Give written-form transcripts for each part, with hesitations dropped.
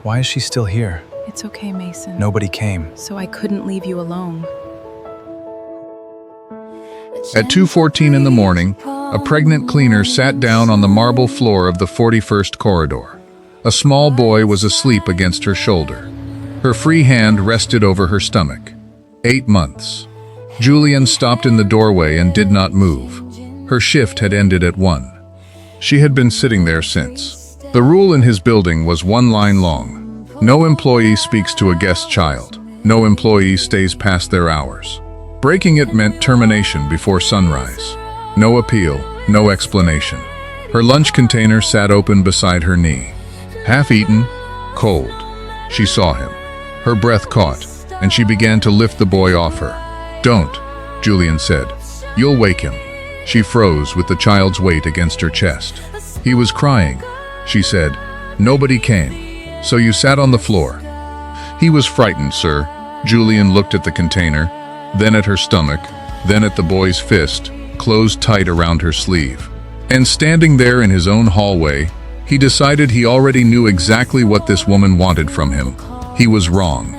Why is she still here? It's okay, Mason. Nobody came. So I couldn't leave you alone. At 2:14 in the morning, a pregnant cleaner sat down on the marble floor of the 41st corridor. A small boy was asleep against her shoulder. Her free hand rested over her stomach. 8 months. Julian stopped in the doorway and did not move. Her shift had ended at 1. She had been sitting there since. The rule in his building was one line long. No employee speaks to a guest child. No employee stays past their hours. Breaking it meant termination before sunrise. No appeal, no explanation. Her lunch container sat open beside her knee. Half-eaten, cold. She saw him. Her breath caught, and she began to lift the boy off her. "Don't," Julian said. "You'll wake him." She froze with the child's weight against her chest. "He was crying," she said. "Nobody came. So you sat on the floor." "He was frightened, sir." Julian looked at the container, then at her stomach, then at the boy's fist, closed tight around her sleeve. And standing there in his own hallway, he decided he already knew exactly what this woman wanted from him. He was wrong.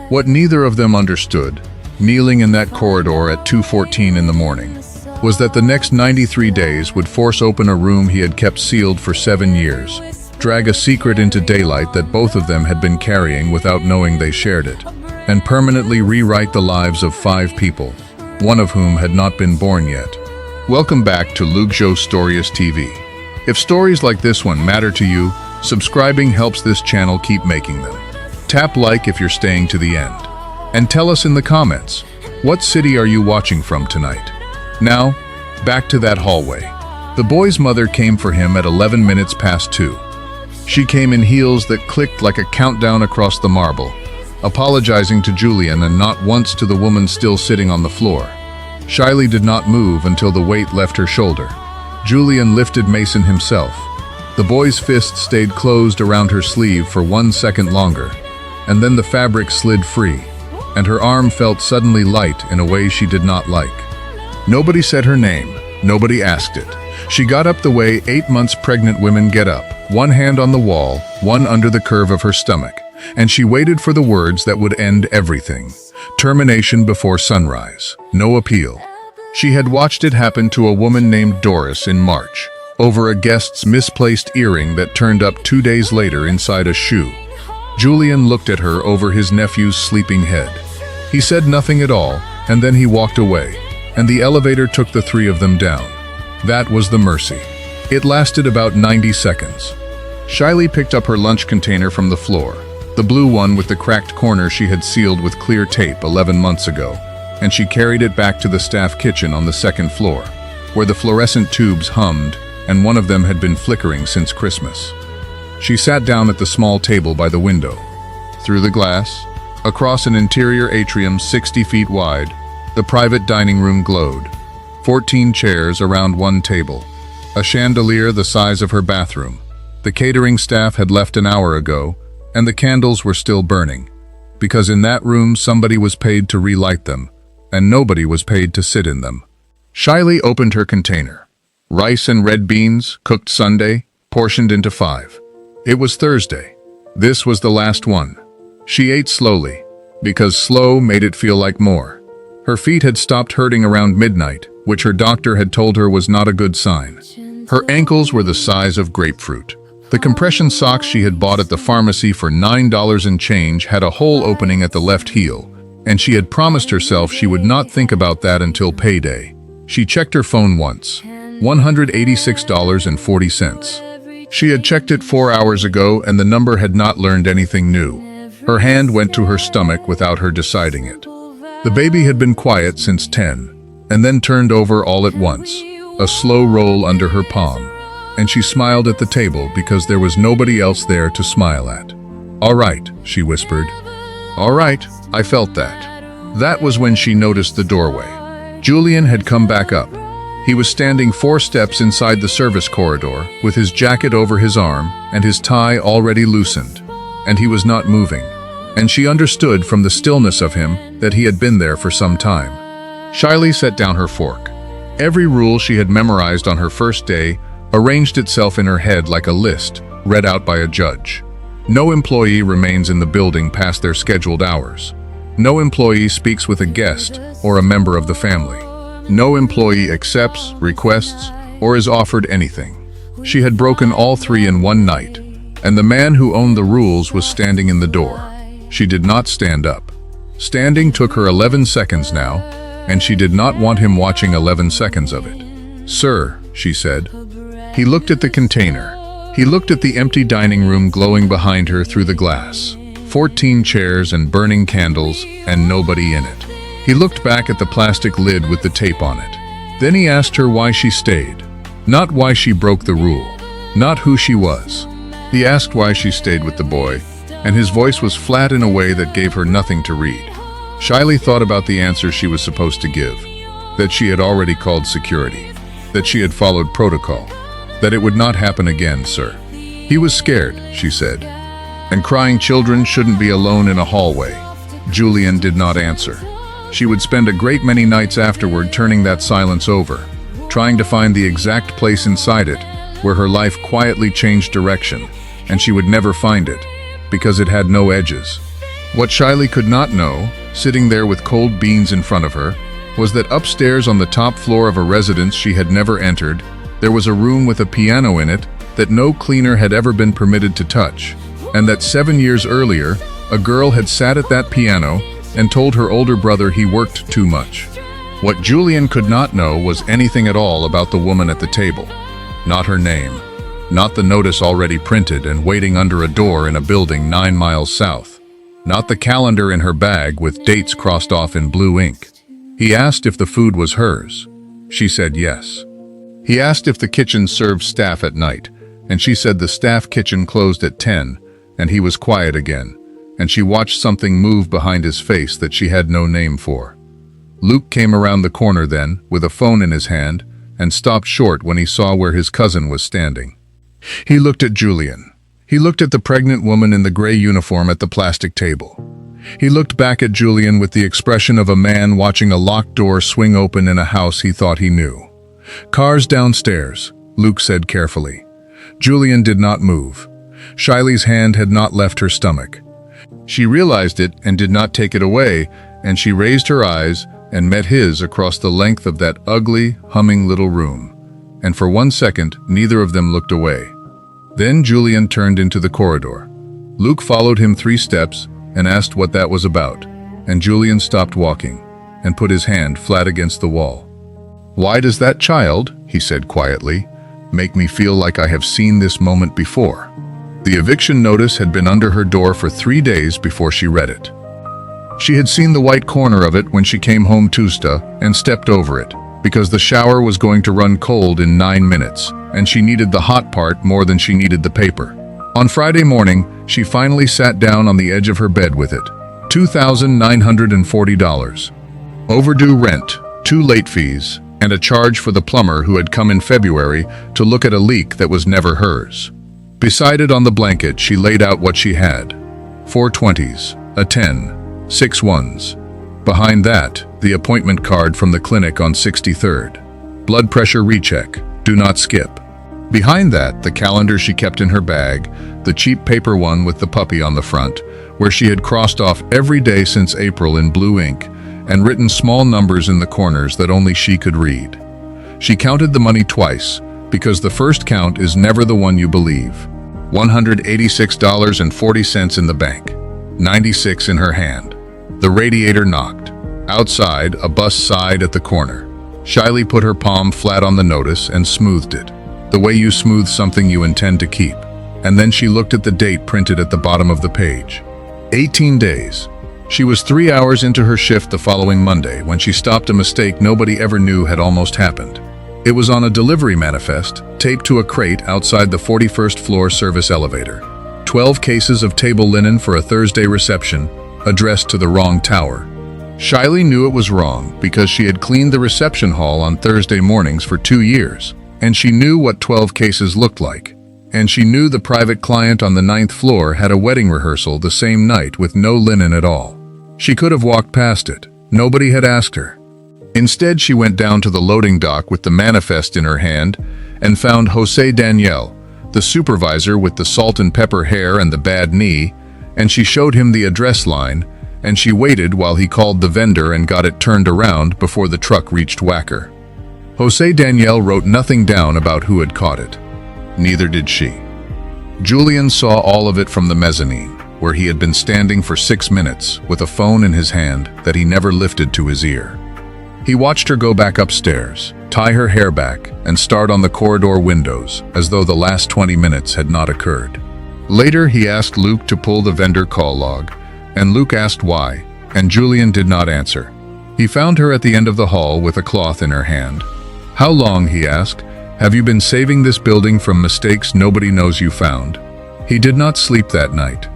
What neither of them understood, kneeling in that corridor at 2:14 in the morning, was that the next 93 days would force open a room he had kept sealed for 7 years, drag a secret into daylight that both of them had been carrying without knowing they shared it, and permanently rewrite the lives of 5 people, one of whom had not been born yet. Welcome back to Lugjo Stories TV. If stories like this one matter to you, subscribing helps this channel keep making them. Tap like if you're staying to the end. And tell us in the comments, what city are you watching from tonight? Now, back to that hallway. The boy's mother came for him at 11 minutes past 2. She came in heels that clicked like a countdown across the marble, apologizing to Julian and not once to the woman still sitting on the floor. Shiley did not move until the weight left her shoulder. Julian lifted Mason himself. The boy's fist stayed closed around her sleeve for 1 second longer, and then the fabric slid free, and her arm felt suddenly light in a way she did not like. Nobody said her name. Nobody asked it. She got up the way 8 months pregnant women get up, one hand on the wall, one under the curve of her stomach, and she waited for the words that would end everything. Termination before sunrise. No appeal. She had watched it happen to a woman named Doris in March, over a guest's misplaced earring that turned up 2 days later inside a shoe. Julian looked at her over his nephew's sleeping head. He said nothing at all, and then he walked away, and the elevator took the 3 of them down. That was the mercy. It lasted about 90 seconds. Shiley picked up her lunch container from the floor, the blue one with the cracked corner she had sealed with clear tape 11 months ago, and she carried it back to the staff kitchen on the 2nd floor, where the fluorescent tubes hummed, and one of them had been flickering since Christmas. She sat down at the small table by the window. Through the glass, across an interior atrium 60 feet wide, the private dining room glowed. 14 chairs around one table, a chandelier the size of her bathroom. The catering staff had left an hour ago, and the candles were still burning, because in that room somebody was paid to relight them, and nobody was paid to sit in them. Shiley opened her container. Rice and red beans, cooked Sunday, portioned into 5. It was Thursday. This was the last one. She ate slowly, because slow made it feel like more. Her feet had stopped hurting around midnight, which her doctor had told her was not a good sign. Her ankles were the size of grapefruit. The compression socks she had bought at the pharmacy for $9 and change had a hole opening at the left heel, and she had promised herself she would not think about that until payday. She checked her phone once. $186.40. She had checked it 4 hours ago, and the number had not learned anything new. Her hand went to her stomach without her deciding it. The baby had been quiet since 10, and then turned over all at once, a slow roll under her palm, and she smiled at the table because there was nobody else there to smile at. "All right," she whispered. "All right, I felt that." That was when she noticed the doorway. Julian had come back up. He was standing 4 steps inside the service corridor, with his jacket over his arm and his tie already loosened, and he was not moving. And she understood from the stillness of him that he had been there for some time. Shiley set down her fork. Every rule she had memorized on her first day arranged itself in her head like a list, read out by a judge. No employee remains in the building past their scheduled hours. No employee speaks with a guest or a member of the family. No employee accepts, requests, or is offered anything. She had broken all three in one night, and the man who owned the rules was standing in the door. She did not stand up. Standing took her 11 seconds now, and she did not want him watching 11 seconds of it. "Sir," she said. He looked at the container. He looked at the empty dining room glowing behind her through the glass. 14 chairs and burning candles, and nobody in it. He looked back at the plastic lid with the tape on it. Then he asked her why she stayed. Not why she broke the rule. Not who she was. He asked why she stayed with the boy, and his voice was flat in a way that gave her nothing to read. Shyly thought about the answer she was supposed to give. That she had already called security. That she had followed protocol. That it would not happen again, sir. He was scared, she said. And crying children shouldn't be alone in a hallway. Julian did not answer. She would spend a great many nights afterward turning that silence over, trying to find the exact place inside it where her life quietly changed direction, and she would never find it, because it had no edges. What Shyly could not know, sitting there with cold beans in front of her, was that upstairs on the top floor of a residence she had never entered, there was a room with a piano in it that no cleaner had ever been permitted to touch, and that 7 years earlier, a girl had sat at that piano and told her older brother he worked too much. What Julian could not know was anything at all about the woman at the table. Not her name. Not the notice already printed and waiting under a door in a building 9 miles south. Not the calendar in her bag with dates crossed off in blue ink. He asked if the food was hers. She said yes. He asked if the kitchen served staff at night, and she said the staff kitchen closed at 10, and he was quiet again, and she watched something move behind his face that she had no name for. Luke came around the corner then, with a phone in his hand, and stopped short when he saw where his cousin was standing. He looked at Julian. He looked at the pregnant woman in the gray uniform at the plastic table. He looked back at Julian with the expression of a man watching a locked door swing open in a house he thought he knew. "Cars downstairs," Luke said carefully. Julian did not move. Shyly's hand had not left her stomach. She realized it and did not take it away, and she raised her eyes and met his across the length of that ugly, humming little room. And for 1 second, neither of them looked away. Then Julian turned into the corridor. Luke followed him 3 steps and asked what that was about, and Julian stopped walking and put his hand flat against the wall. "Why does that child," he said quietly, "make me feel like I have seen this moment before?" The eviction notice had been under her door for 3 days before she read it. She had seen the white corner of it when she came home Tuesday and stepped over it, because the shower was going to run cold in 9 minutes, and she needed the hot part more than she needed the paper. On Friday morning, she finally sat down on the edge of her bed with it. $2,940. Overdue rent, 2 late fees, and a charge for the plumber who had come in February to look at a leak that was never hers. Beside it on the blanket, she laid out what she had. 4 20s, a 10, 6 ones. Behind that, the appointment card from the clinic on 63rd. Blood pressure recheck, do not skip. Behind that, the calendar she kept in her bag, the cheap paper one with the puppy on the front, where she had crossed off every day since April in blue ink and written small numbers in the corners that only she could read. She counted the money twice, because the first count is never the one you believe. $186.40 in the bank, 96 in her hand. The radiator knocked. Outside, a bus sighed at the corner. Shyly put her palm flat on the notice and smoothed it, the way you smooth something you intend to keep. And then she looked at the date printed at the bottom of the page. 18 days. She was 3 hours into her shift the following Monday when she stopped a mistake nobody ever knew had almost happened. It was on a delivery manifest, taped to a crate outside the 41st floor service elevator. 12 cases of table linen for a Thursday reception, addressed to the wrong tower. Shyly knew it was wrong because she had cleaned the reception hall on Thursday mornings for 2 years, and she knew what 12 cases looked like. And she knew the private client on the 9th floor had a wedding rehearsal the same night with no linen at all. She could have walked past it. Nobody had asked her. Instead, she went down to the loading dock with the manifest in her hand and found Jose Daniel, the supervisor with the salt and pepper hair and the bad knee, and she showed him the address line, and she waited while he called the vendor and got it turned around before the truck reached Wacker. Jose Daniel wrote nothing down about who had caught it. Neither did she. Julian saw all of it from the mezzanine, where he had been standing for 6 minutes with a phone in his hand that he never lifted to his ear. He watched her go back upstairs, tie her hair back, and start on the corridor windows as though the last 20 minutes had not occurred. Later, he asked Luke to pull the vendor call log, and Luke asked why, and Julian did not answer. He found her at the end of the hall with a cloth in her hand. "How long," he asked, "have you been saving this building from mistakes nobody knows you found?" He did not sleep that night.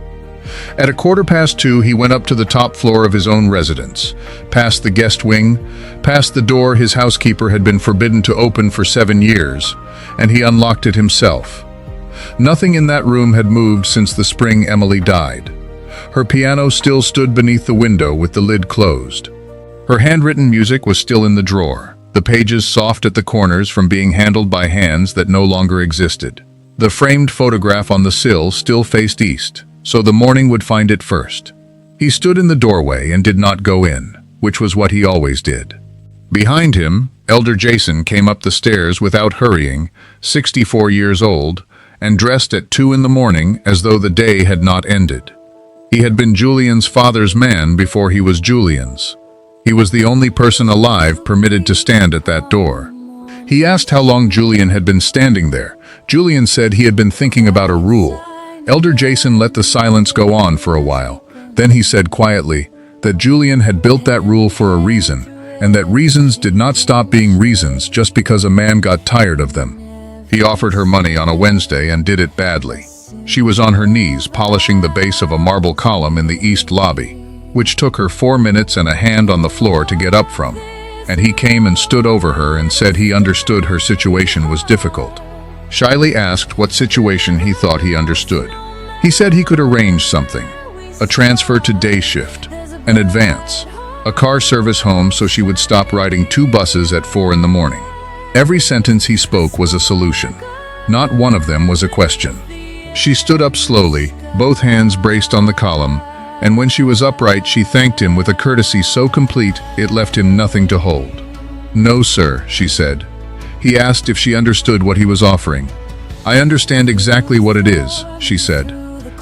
At 2:15, he went up to the top floor of his own residence, past the guest wing, past the door his housekeeper had been forbidden to open for 7 years, and he unlocked it himself. Nothing in that room had moved since the spring Emily died. Her piano still stood beneath the window with the lid closed. Her handwritten music was still in the drawer, the pages soft at the corners from being handled by hands that no longer existed. The framed photograph on the sill still faced east, so the morning would find it first. He stood in the doorway and did not go in, which was what he always did. Behind him, Elder Jason came up the stairs without hurrying, 64 years old, and dressed at 2 in the morning as though the day had not ended. He had been Julian's father's man before he was Julian's. He was the only person alive permitted to stand at that door. He asked how long Julian had been standing there. Julian said he had been thinking about a rule. Elder Jason let the silence go on for a while. Then he said quietly that Julian had built that rule for a reason, and that reasons did not stop being reasons just because a man got tired of them. He offered her money on a Wednesday and did it badly. She was on her knees polishing the base of a marble column in the east lobby, which took her 4 minutes and a hand on the floor to get up from. And he came and stood over her and said he understood her situation was difficult. Shyly asked what situation he thought he understood. He said he could arrange something. A transfer to day shift, an advance, a car service home so she would stop riding 2 buses at 4 in the morning. Every sentence he spoke was a solution. Not one of them was a question. She stood up slowly, both hands braced on the column, and when she was upright she thanked him with a courtesy so complete it left him nothing to hold. "No, sir," she said. He asked if she understood what he was offering. "I understand exactly what it is," she said.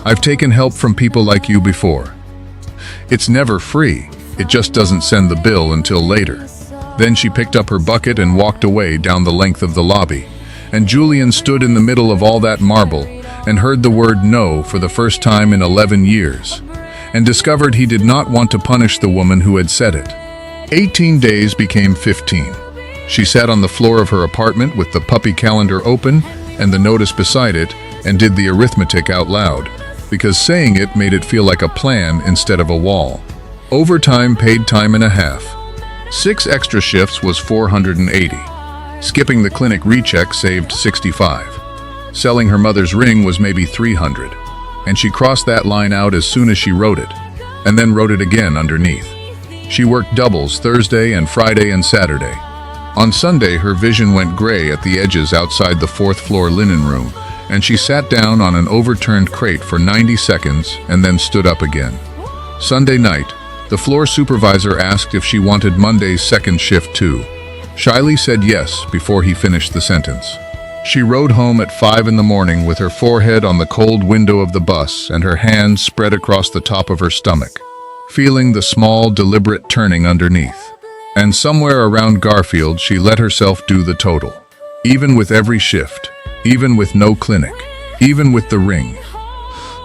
"I've taken help from people like you before. It's never free, it just doesn't send the bill until later." Then she picked up her bucket and walked away down the length of the lobby, and Julian stood in the middle of all that marble and heard the word no for the first time in 11 years, and discovered he did not want to punish the woman who had said it. 18 days became 15. She sat on the floor of her apartment with the puppy calendar open and the notice beside it and did the arithmetic out loud, because saying it made it feel like a plan instead of a wall. Overtime paid time and a half. 6 extra shifts was 480. Skipping the clinic recheck saved 65. Selling her mother's ring was maybe 300. And she crossed that line out as soon as she wrote it, and then wrote it again underneath. She worked doubles Thursday and Friday and Saturday. On Sunday, her vision went gray at the edges outside the 4th floor linen room, and she sat down on an overturned crate for 90 seconds and then stood up again. Sunday night, the floor supervisor asked if she wanted Monday's second shift too. Shyly said yes before he finished the sentence. She rode home at 5 in the morning with her forehead on the cold window of the bus and her hands spread across the top of her stomach, feeling the small, deliberate turning underneath. And somewhere around Garfield, she let herself do the total. Even with every shift, even with no clinic, even with the ring.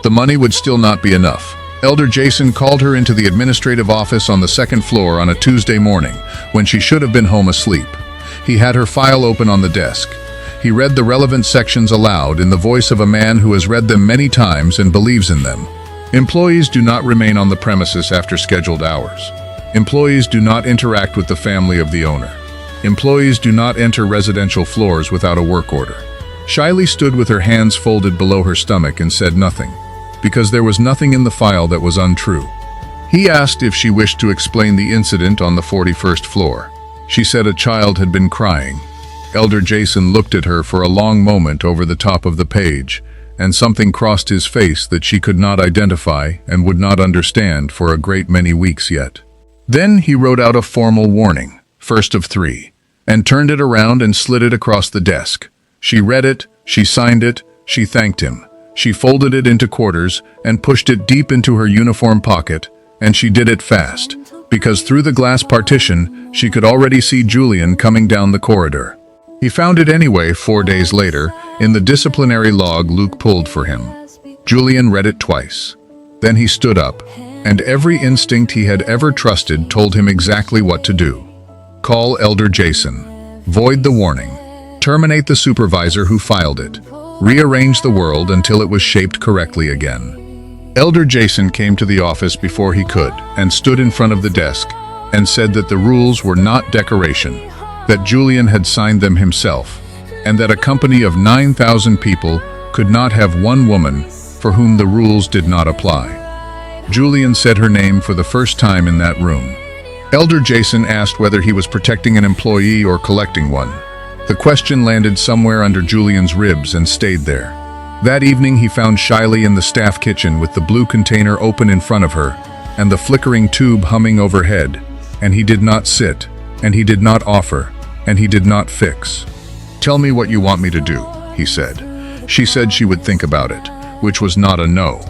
The money would still not be enough. Elder Jason called her into the administrative office on the 2nd floor on a Tuesday morning, when she should have been home asleep. He had her file open on the desk. He read the relevant sections aloud in the voice of a man who has read them many times and believes in them. Employees do not remain on the premises after scheduled hours. Employees do not interact with the family of the owner. Employees do not enter residential floors without a work order. Shyly stood with her hands folded below her stomach and said nothing, because there was nothing in the file that was untrue. He asked if she wished to explain the incident on the 41st floor. She said a child had been crying. Elder Jason looked at her for a long moment over the top of the page, and something crossed his face that she could not identify and would not understand for a great many weeks yet. Then he wrote out a formal warning, first of 3, and turned it around and slid it across the desk. She read it, she signed it, she thanked him. She folded it into quarters and pushed it deep into her uniform pocket, and she did it fast, because through the glass partition she could already see Julian coming down the corridor. He found it anyway 4 days later in the disciplinary log Luke pulled for him. Julian read it twice. Then he stood up, and every instinct he had ever trusted told him exactly what to do. Call Elder Jason. Void the warning. Terminate the supervisor who filed it. Rearrange the world until it was shaped correctly again. Elder Jason came to the office before he could and stood in front of the desk and said that the rules were not decoration, that Julian had signed them himself, and that a company of 9,000 people could not have one woman for whom the rules did not apply. Julian said her name for the first time in that room. Elder Jason asked whether he was protecting an employee or collecting one. The question landed somewhere under Julian's ribs and stayed there. That evening he found Shiley in the staff kitchen with the blue container open in front of her and the flickering tube humming overhead, and he did not sit, and he did not offer, and he did not fix. "Tell me what you want me to do," he said. She said she would think about it, which was not a no,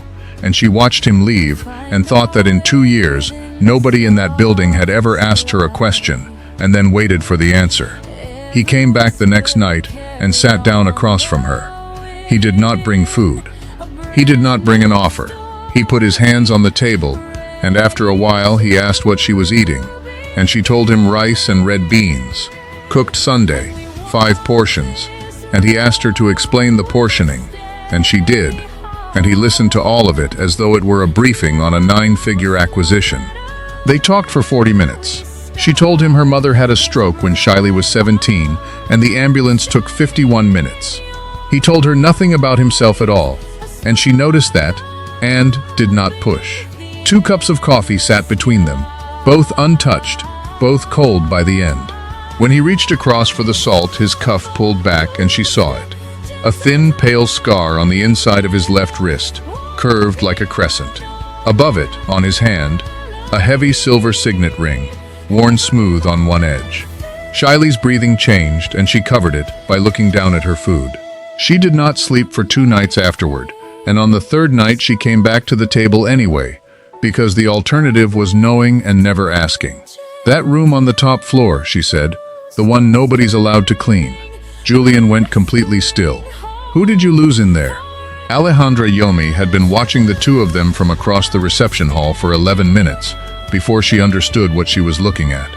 and she watched him leave and thought that in 2 years nobody in that building had ever asked her a question and then waited for the answer. He came back the next night and sat down across from her. He did not bring food. He did not bring an offer. He put his hands on the table, and after a while he asked what she was eating, and she told him rice and red beans, cooked Sunday, 5 portions, and he asked her to explain the portioning, and she did, and he listened to all of it as though it were a briefing on a 9-figure acquisition. They talked for 40 minutes. She told him her mother had a stroke when Shiley was 17, and the ambulance took 51 minutes. He told her nothing about himself at all, and she noticed that, and did not push. 2 cups of coffee sat between them, both untouched, both cold by the end. When he reached across for the salt, his cuff pulled back and she saw it. A thin, pale scar on the inside of his left wrist, curved like a crescent. Above it, on his hand, a heavy silver signet ring, worn smooth on one edge. Shiley's breathing changed and she covered it by looking down at her food. She did not sleep for 2 nights afterward, and on the 3rd night she came back to the table anyway, because the alternative was knowing and never asking. "That room on the top floor," she said, "the one nobody's allowed to clean." Julian went completely still. "Who did you lose in there?" Alejandra Yomi had been watching the 2 of them from across the reception hall for 11 minutes before she understood what she was looking at.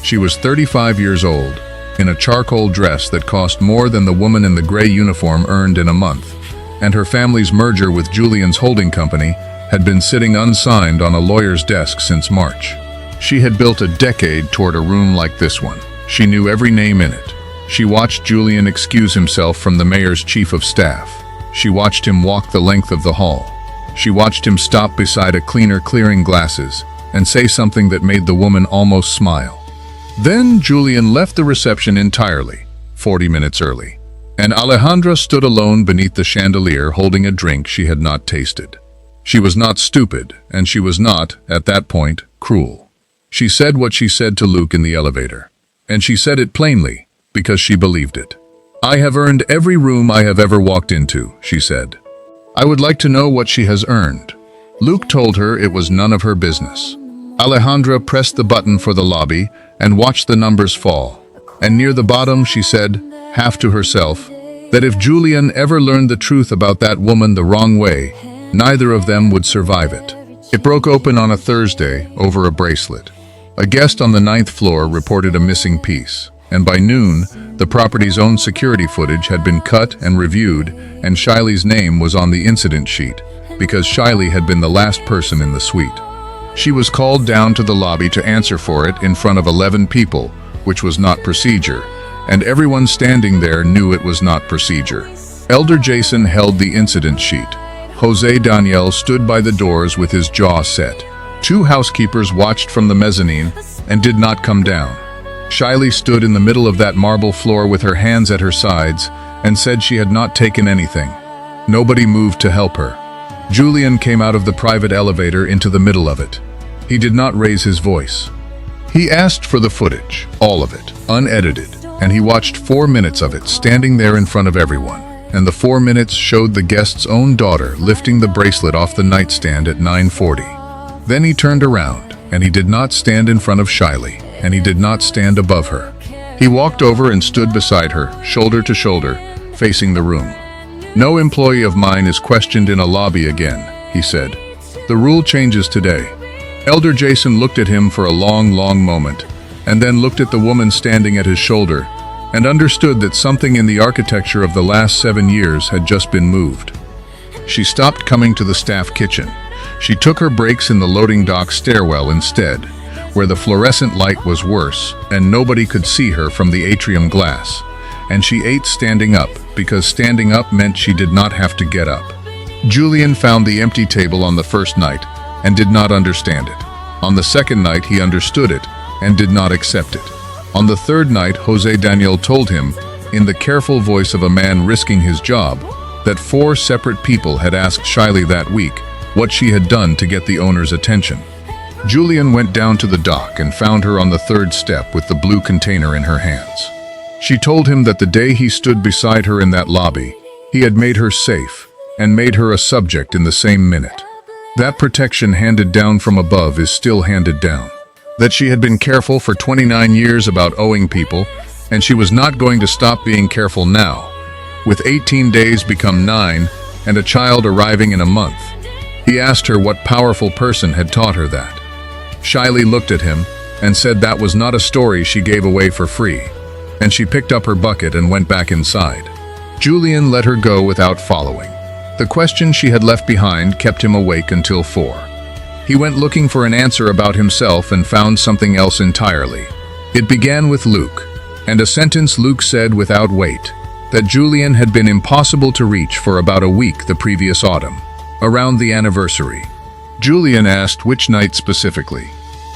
She was 35 years old, in a charcoal dress that cost more than the woman in the gray uniform earned in a month, and her family's merger with Julian's holding company had been sitting unsigned on a lawyer's desk since March. She had built a decade toward a room like this one. She knew every name in it. She watched Julian excuse himself from the mayor's chief of staff. She watched him walk the length of the hall. She watched him stop beside a cleaner clearing glasses and say something that made the woman almost smile. Then Julian left the reception entirely, 40 minutes early, and Alejandra stood alone beneath the chandelier holding a drink she had not tasted. She was not stupid, and she was not, at that point, cruel. She said what she said to Luke in the elevator, and she said it plainly, because she believed it. "I have earned every room I have ever walked into," she said. "I would like to know what she has earned." Luke told her it was none of her business. Alejandra pressed the button for the lobby and watched the numbers fall, and near the bottom she said, half to herself, that if Julian ever learned the truth about that woman the wrong way, neither of them would survive it. It broke open on a Thursday over a bracelet. A guest on the 9th floor reported a missing piece, and by noon, the property's own security footage had been cut and reviewed, and Shiley's name was on the incident sheet, because Shiley had been the last person in the suite. She was called down to the lobby to answer for it in front of 11 people, which was not procedure, and everyone standing there knew it was not procedure. Elder Jason held the incident sheet. Jose Daniel stood by the doors with his jaw set. 2 housekeepers watched from the mezzanine and did not come down. Shiley stood in the middle of that marble floor with her hands at her sides and said she had not taken anything. Nobody moved to help her. Julian came out of the private elevator into the middle of it. He did not raise his voice. He asked for the footage, all of it, unedited, and he watched 4 minutes of it standing there in front of everyone. And the 4 minutes showed the guest's own daughter lifting the bracelet off the nightstand at 9:40. Then he turned around, and he did not stand in front of Shiley, and he did not stand above her. He walked over and stood beside her, shoulder to shoulder, facing the room. "No employee of mine is questioned in a lobby again," he said. "The rule changes today." Elder Jason looked at him for a long, long moment, and then looked at the woman standing at his shoulder, and understood that something in the architecture of the last 7 years had just been moved. She stopped coming to the staff kitchen. She took her breaks in the loading dock stairwell instead, where the fluorescent light was worse and nobody could see her from the atrium glass. And she ate standing up, because standing up meant she did not have to get up. Julian found the empty table on the first night and did not understand it. On the second night he understood it and did not accept it. On the third night, Jose Daniel told him, in the careful voice of a man risking his job, that 4 separate people had asked Shiley that week what she had done to get the owner's attention. Julian went down to the dock and found her on the 3rd step with the blue container in her hands. She told him that the day he stood beside her in that lobby, he had made her safe and made her a subject in the same minute. That protection handed down from above is still handed down. That she had been careful for 29 years about owing people, and she was not going to stop being careful now, with 18 days become 9 and a child arriving in a month. He asked her what powerful person had taught her that. Shiley looked at him and said that was not a story she gave away for free, and she picked up her bucket and went back inside. Julian let her go without following. The question she had left behind kept him awake until 4. He went looking for an answer about himself and found something else entirely. It began with Luke, and a sentence Luke said without weight, that Julian had been impossible to reach for about a week the previous autumn, around the anniversary. Julian asked which night specifically.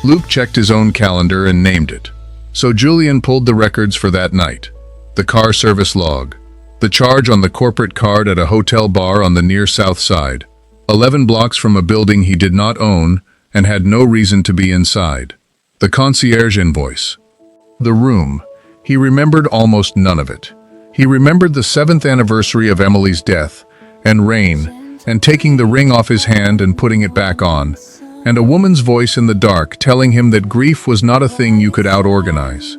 Luke checked his own calendar and named it. So Julian pulled the records for that night. The car service log, the charge on the corporate card at a hotel bar on the near south side, 11 blocks from a building he did not own and had no reason to be inside. The concierge invoice. The room. He remembered almost none of it. He remembered the 7th anniversary of Emily's death, and rain, and taking the ring off his hand and putting it back on, and a woman's voice in the dark telling him that grief was not a thing you could out-organize.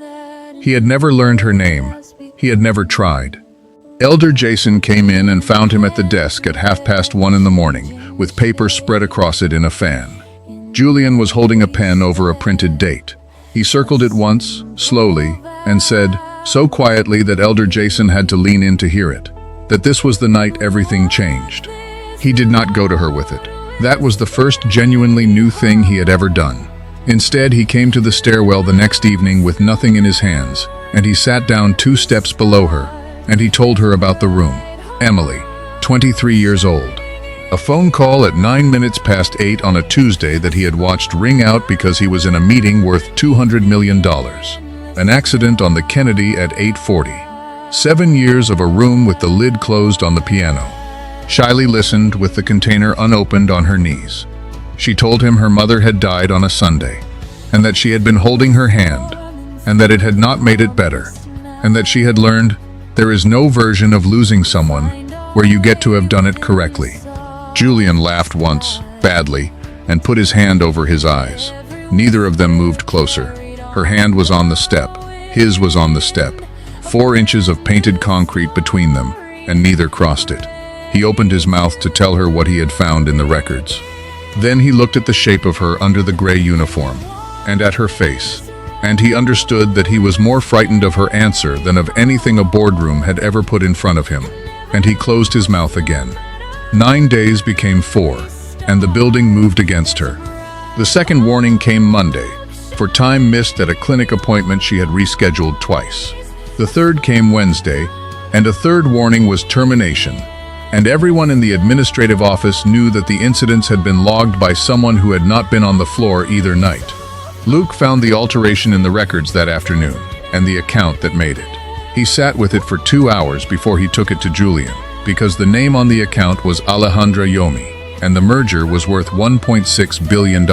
He had never learned her name. He had never tried. Elder Jason came in and found him at the desk at 1:30 in the morning, with paper spread across it in a fan. Julian was holding a pen over a printed date. He circled it once, slowly, and said, so quietly that Elder Jason had to lean in to hear it, that this was the night everything changed. He did not go to her with it. That was the first genuinely new thing he had ever done. Instead, he came to the stairwell the next evening with nothing in his hands, and he sat down 2 steps below her, and he told her about the room. Emily, 23 years old. A phone call at 8:09 on a Tuesday that he had watched ring out because he was in a meeting worth $200 million. An accident on the Kennedy at 8:40. 7 years of a room with the lid closed on the piano. Shiley listened with the container unopened on her knees. She told him her mother had died on a Sunday, and that she had been holding her hand, and that it had not made it better, and that she had learned there is no version of losing someone where you get to have done it correctly. Julian laughed once, badly, and put his hand over his eyes. Neither of them moved closer. Her hand was on the step. His was on the step. 4 inches of painted concrete between them, and neither crossed it. He opened his mouth to tell her what he had found in the records. Then he looked at the shape of her under the gray uniform, and at her face, and he understood that he was more frightened of her answer than of anything a boardroom had ever put in front of him, and he closed his mouth again. 9 days became 4, and the building moved against her. The second warning came Monday, for time missed at a clinic appointment she had rescheduled twice. The third came Wednesday, and a third warning was termination, and everyone in the administrative office knew that the incidents had been logged by someone who had not been on the floor either night. Luke found the alteration in the records that afternoon, and the account that made it. He sat with it for 2 hours before he took it to Julian, because the name on the account was Alejandra Yomi, and the merger was worth $1.6 billion.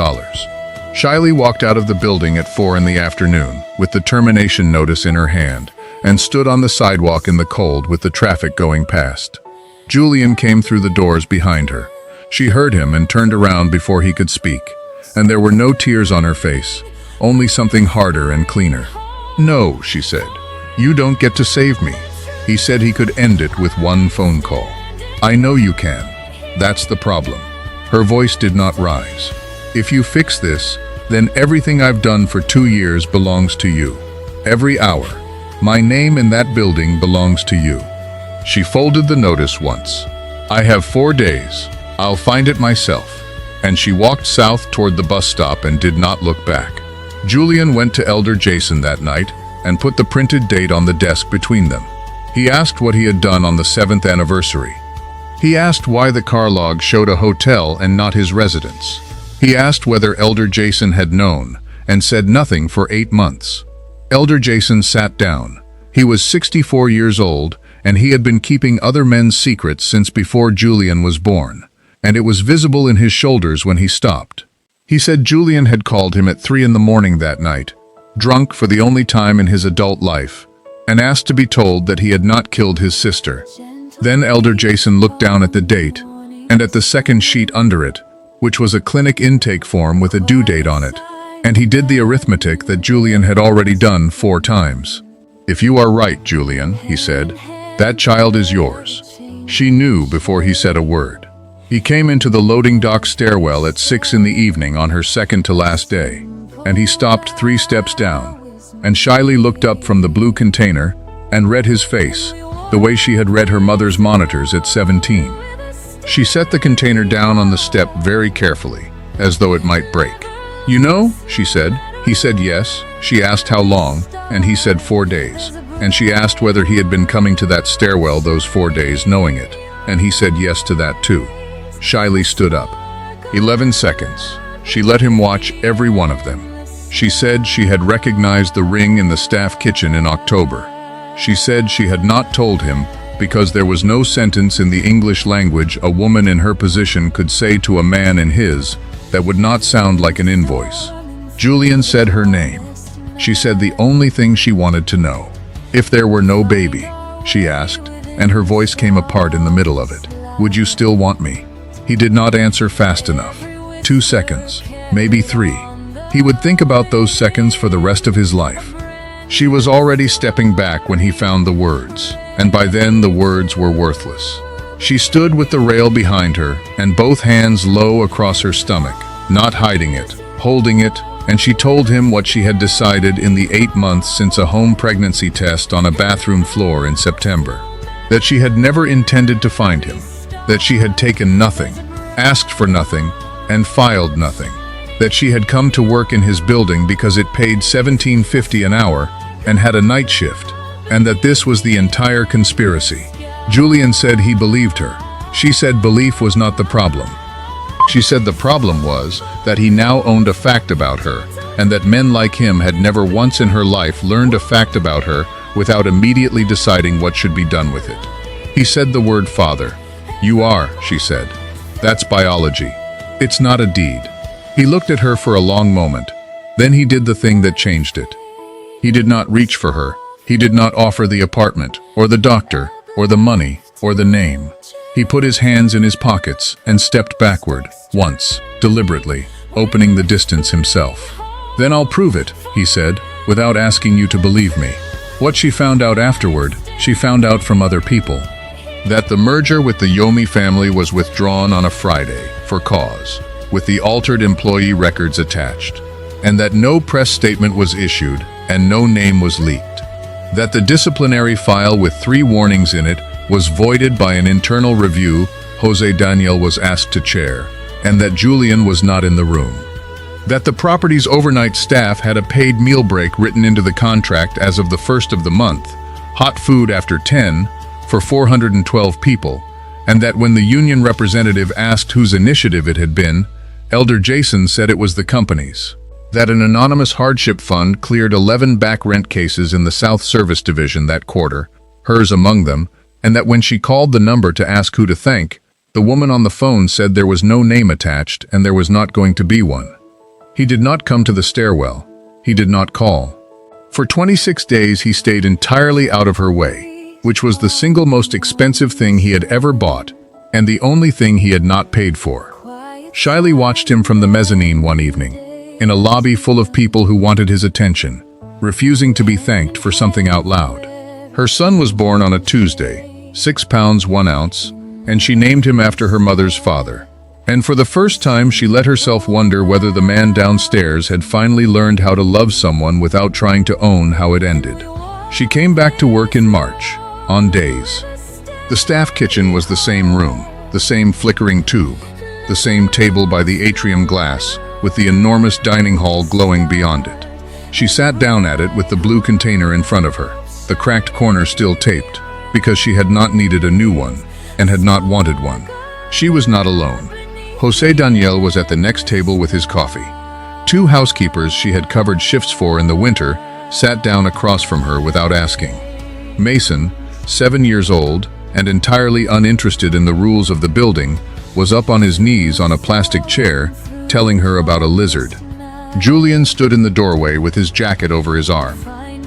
Shiley walked out of the building at 4 in the afternoon, with the termination notice in her hand, and stood on the sidewalk in the cold with the traffic going past. Julian came through the doors behind her. She heard him and turned around before he could speak, and there were no tears on her face, only something harder and cleaner. "No," she said. "You don't get to save me." He said he could end it with one phone call. "I know you can. That's the problem." Her voice did not rise. "If you fix this, then everything I've done for 2 years belongs to you. Every hour. My name in that building belongs to you." She folded the notice once. "I have 4 days. I'll find it myself." And she walked south toward the bus stop and did not look back. Julian went to Elder Jason that night and put the printed date on the desk between them. He asked what he had done on the 7th anniversary. He asked why the car log showed a hotel and not his residence. He asked whether Elder Jason had known, and said nothing for 8 months. Elder Jason sat down. He was 64 years old, and he had been keeping other men's secrets since before Julian was born, and it was visible in his shoulders when he stopped. He said Julian had called him at 3 in the morning that night, drunk for the only time in his adult life, and asked to be told that he had not killed his sister. Then Elder Jason looked down at the date, and at the second sheet under it, which was a clinic intake form with a due date on it, and he did the arithmetic that Julian had already done 4 times. "If you are right, Julian," he said, "that child is yours." She knew before he said a word. He came into the loading dock stairwell at 6 in the evening on her second to last day, and he stopped 3 steps down, and Shiley looked up from the blue container and read his face, the way she had read her mother's monitors at 17. She set the container down on the step very carefully, as though it might break. "You know," she said. He said yes. She asked how long, and he said 4 days. And she asked whether he had been coming to that stairwell those 4 days knowing it, and he said yes to that too. Shiley stood up. 11 seconds. She let him watch every one of them. She said she had recognized the ring in the staff kitchen in October. She said she had not told him because there was no sentence in the English language a woman in her position could say to a man in his that would not sound like an invoice. Julian said her name. She said the only thing she wanted to know. "If there were no baby," she asked, and her voice came apart in the middle of it. "Would you still want me?" He did not answer fast enough. 2 seconds, maybe 3. He would think about those seconds for the rest of his life. She was already stepping back when he found the words, and by then the words were worthless. She stood with the rail behind her and both hands low across her stomach, not hiding it, holding it, and she told him what she had decided in the 8 months since a home pregnancy test on a bathroom floor in September. That she had never intended to find him, that she had taken nothing, asked for nothing, and filed nothing, that she had come to work in his building because it paid $17.50 an hour and had a night shift, and that this was the entire conspiracy. Julian said he believed her. She said belief was not the problem. She said the problem was that he now owned a fact about her, and that men like him had never once in her life learned a fact about her without immediately deciding what should be done with it. He said the word father. "You are," she said. "That's biology. It's not a deed." He looked at her for a long moment. Then he did the thing that changed it. He did not reach for her. He did not offer the apartment, or the doctor, or the money, or the name. He put his hands in his pockets and stepped backward, once, deliberately, opening the distance himself. "Then I'll prove it," he said, "without asking you to believe me." What she found out afterward, she found out from other people. That the merger with the Yomi family was withdrawn on a Friday, for cause, with the altered employee records attached, and that no press statement was issued and no name was leaked. That the disciplinary file with 3 warnings in it was voided by an internal review Jose Daniel was asked to chair, and that Julian was not in the room. That the property's overnight staff had a paid meal break written into the contract as of the 1st of the month, hot food after 10, for 412 people, and that when the union representative asked whose initiative it had been, Elder Jason said it was the company's. that an anonymous hardship fund cleared 11 back rent cases in the South Service Division that quarter, hers among them, and that when she called the number to ask who to thank, the woman on the phone said there was no name attached and there was not going to be one. He did not come to the stairwell. He did not call. For 26 days he stayed entirely out of her way, which was the single most expensive thing he had ever bought, and the only thing he had not paid for. Shiley watched him from the mezzanine one evening, in a lobby full of people who wanted his attention, refusing to be thanked for something out loud. Her son was born on a Tuesday, 6 pounds 1 ounce, and she named him after her mother's father. And for the first time she let herself wonder whether the man downstairs had finally learned how to love someone without trying to own how it ended. She came back to work in March, on days. The staff kitchen was the same room, the same flickering tube, the same table by the atrium glass, with the enormous dining hall glowing beyond it. She sat down at it with the blue container in front of her, the cracked corner still taped, because she had not needed a new one, and had not wanted one. She was not alone. Jose Daniel was at the next table with his coffee. 2 housekeepers she had covered shifts for in the winter sat down across from her without asking. Mason, 7 years old, and entirely uninterested in the rules of the building, was up on his knees on a plastic chair, telling her about a lizard. Julian stood in the doorway with his jacket over his arm.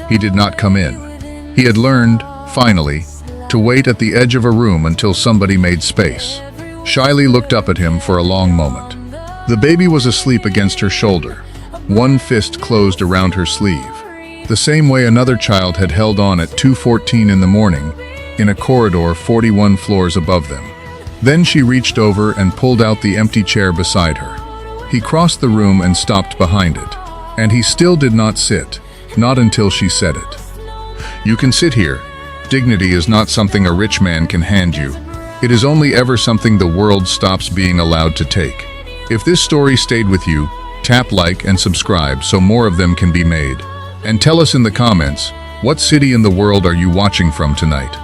He did not come in. He had learned, finally, to wait at the edge of a room until somebody made space. Shiley looked up at him for a long moment. The baby was asleep against her shoulder, one fist closed around her sleeve, the same way another child had held on at 2:14 in the morning, in a corridor 41 floors above them. Then she reached over and pulled out the empty chair beside her. He crossed the room and stopped behind it, and he still did not sit, not until she said it. "You can sit here. Dignity is not something a rich man can hand you. It is only ever something the world stops being allowed to take." If this story stayed with you, tap like and subscribe so more of them can be made. And tell us in the comments, what city in the world are you watching from tonight?